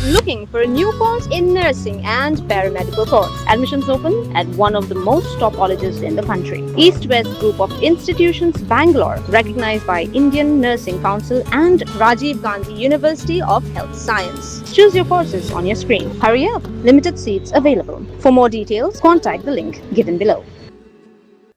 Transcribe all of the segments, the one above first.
Looking for a new course in nursing and paramedical course? Admissions open at one of the most top colleges in the country. East West Group of Institutions, Bangalore, recognized by Indian Nursing Council and Rajiv Gandhi University of Health Science. Choose your courses on your screen. Hurry up! Limited seats available. For more details, contact the link given below.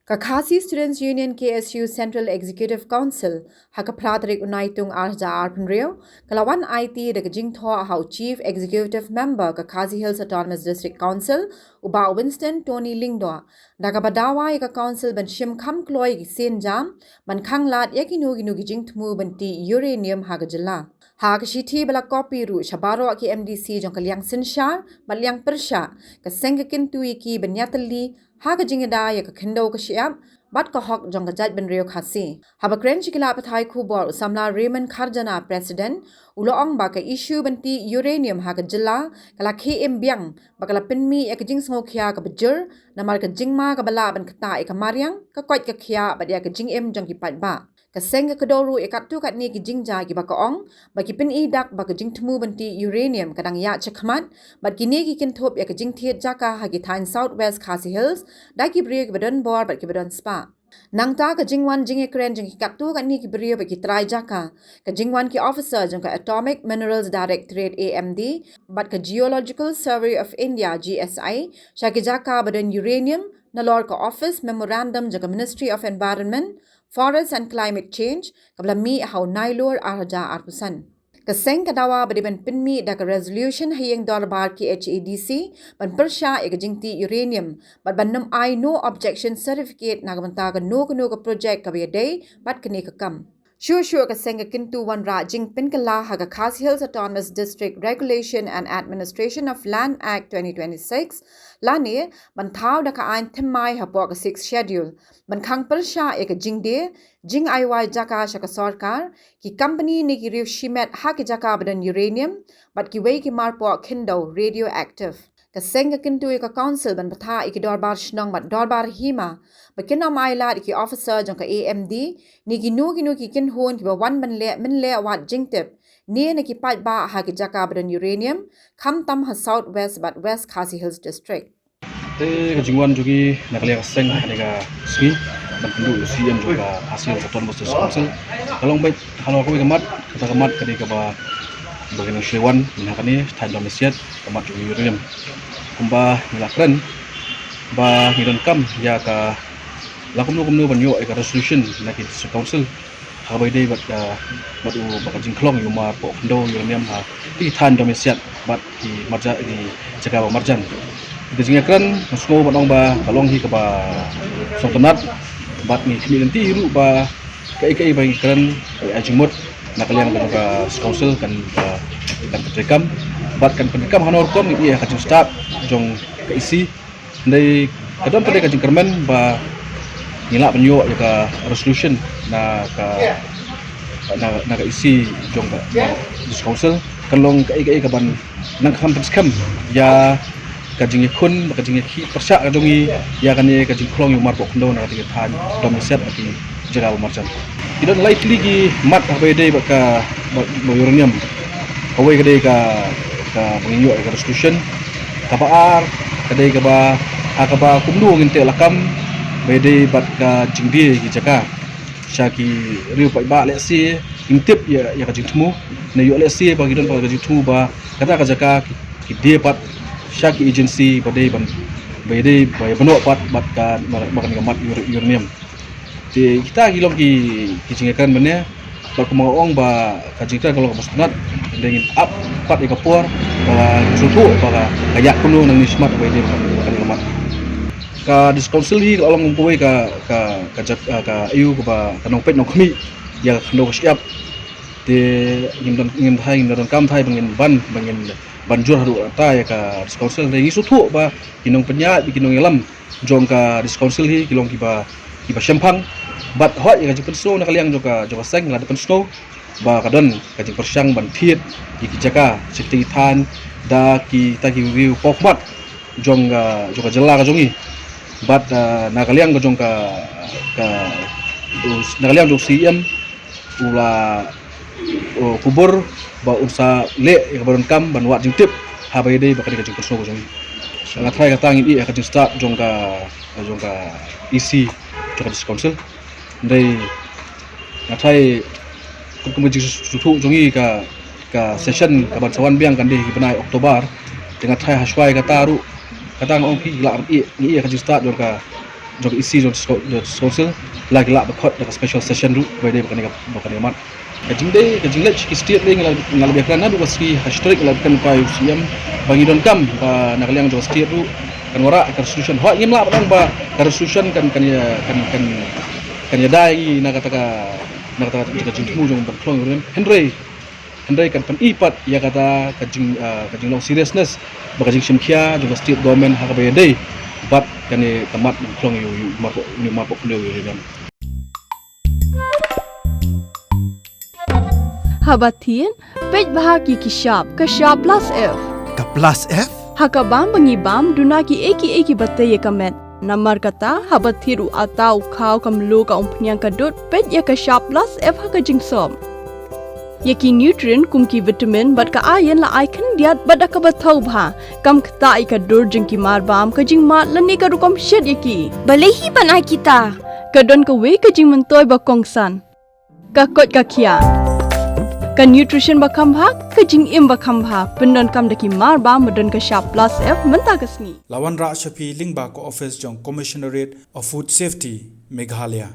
Kakasi Students Union KSU Central Executive Council hakapradrik unaitung arja arpenrio kalawan IT de jingtho hau Chief Executive Member Kakasi Hills Autonomous District Council uba Winston Tony Lingdoa dagabadawa ka council ban shim kham kloi gi sen jam ban khanglat yakinu ginu gi jingtmu banti uranium hagajala Hagashiti bala kopi ru shabaro ki MDC jong kalyang sinshar balyang persha ka sengakin tui ki banyatali Haga jingada ya ka kendo ka siap bat ka hok jong ka jaj ben rio khasi haba kren chikila pathai khubor samla Raymond Kharjana president uloong ba ka issue banti uranium haga jilla kala KM biang bakala pinmi ya ka jing sngokya ka bejur namar ka jingma ka bala ban kata ka maryang ka kwat ka khya ba ya ka jing em jong ki pat ba Kaseng ka kadoru ikatu kat ni ki jingja ki bakaong baki pin idak baka jingtmu banti uranium kadang ya chakmat bat kini ki kintop ya ka jingthiet jaka hagi thain Southwest Khasi Hills da ki brio ki badon bor bat ki badon spa nangta ka jingwan jinge kren jing ki katu kat ni ki brio baki trai jaka ka jingwan ki officer jong ka Atomic Minerals Directorate AMD bat ka Geological Survey of India GSI shaki jaka badon uranium nalor ka office memorandum jong ka Ministry of Environment Forest and Climate Change kabla mi hau nailor arja arpusan. Kaseng kadawa badiban pinmi da ka resolution hayeng dorbar ki HADC ban persya jingti uranium bat banam I no objection certificate nagamanta ka no ka project ka day bat kini ka kam. Sure ka senga kintu wan ra jing pin kala haga Khasi Hills Autonomous District Regulation and Administration of Land Act 2026 lani ban thau da ka ain thimai hapo ka 6 schedule ban khang persha jing de jing IY jaka shaka sarkar ki company ni ki riu shimet ha ki jaka badan uranium bat ki wei ki marpo kindo radioactive ka senga kintu ka council ban batha iki dorbar shnong bat dorbar hima bakin am aila ki officer jong ka AMD ni ki nu ki kin hon ki ba wan ban le min le wat jingtep ni na ki pat ba ha ki jaka badan uranium kham tam ha Southwest bat West Khasi Hills District ka jingwan jugi nakaliya ka seng ka ski ban pindu siam juga hasil satuan bos council kalong baik halo ko kamat kata kamat kadi ka ba bagian Shewan minakani tan domisiat kamat jugi uranium kumba nilakren ba ngidon kam ya ka lakum banyo ka resolution na ki council habai dei bat u baka jingklong yuma po ndo uranium ha ti tan domisiat bat ki marja di jaga ba marjan di jingakren smo batong ba kalong hi ka ba sotonat bat ni kini nanti ru ba kai ba kren ajimut nakalian ka council kan pendekam bat kan pendekam hanor kom ni ka jing start jong ka isi ndai kadon pada ka jing kermen ba nila penyo ya ka resolution na ka isi jong ka council kalong kai ka ban nang kham pendekam ya ka jing kun ka jing ki persya ka jongi ya kan ka jing klong yu mar pok ndo na ka tan domisiat ki jaga marjan idon likely ki mat habai dei ba ka uranium away kadai ka penginyo ka resolution kapaar kadai ka ba kumdu nginte lakam bedai bat ka jingdi ki jaka syaki riu pai ba lesi intip ya ka jingtmu na yu lesi ba gidon ba ka jingtmu ba kata ka jaka ki dia pat syaki agency badai ban bedai ba beno pat bat ka makan ka mat uranium di kita gilom ki jingakan mene ba kumaong ba kajingkan kalau kemusnat dengan up pat ikapor ba sutu ba kayak kuno nang nismat ba ini kan lemat ka discouncil hi kalau ngumpui ka ayu ba kanong pet nong kami ya kendo siap de ngim kam thai bangin banjur haru ta ya ka discouncil ngi sutu ba kinong penya kinong elam jong ka discouncil hi kilong kiba sempang bat hot ya kajing pensno na kaliang joka seng la depan snow ba kadon kajing persyang ban thiet ki jaka sikti than da ki ta ki riu pokmat jong joka jela ka jongi bat na kaliang ka jong ka na kaliang jong CM ula kubur ba unsa le ya baron kam ban wat jing tip ha bai dei ba ka jing kurso jong nga try ka tangin i ka jing start jong ka EC jong council dei nga try kumpulan sutu jong i ka session ka ban sawan biang kan di benai Oktober dengan try haswai ka taru katang ong pi la i ka jing start jong EC jong council lagi la ba khot da special session ru bai dei ba ka mat kajing lech ki state le ngal be kan adu waski hashtag la kan pa UCM bangi don kam ba nakaliang jo state ru kan wara ka resolution ho ngim la bang ba ka resolution kan ya dai na kata kajing mu jong berklong ru Henry kan pan ipat ya kata kajing long seriousness ba kajing simkhia jo state government ha ka be dei bat kan ni kamat klong yu marpo kleo yu dan Habatin, pej bahagi kishap, kashap plus F. Ka plus F? Hakabam bangibam dunaki eki batay kamet. Namar kata habathiru atau kau kamlu ka umpnyang kadut pej ya kashap plus F haka jingsom. Yaki nutrient kumki vitamin bat ka iron la ikan diat bat ka bathau bha. Kam kata ikadur jingki marbam ka jingmat lani ka rukom shed yaki. Balehi panai kita. Kadon ka we ka jing mentoy ba kongsan. Kakot ka kia. Ka nutrition bakam bha ka jing im bakam bha pendon kam daki mar ba medon ka sharp plus F menta kasni Lawan Ra Shafi Lingba ko office jong Commissionerate of Food Safety Meghalaya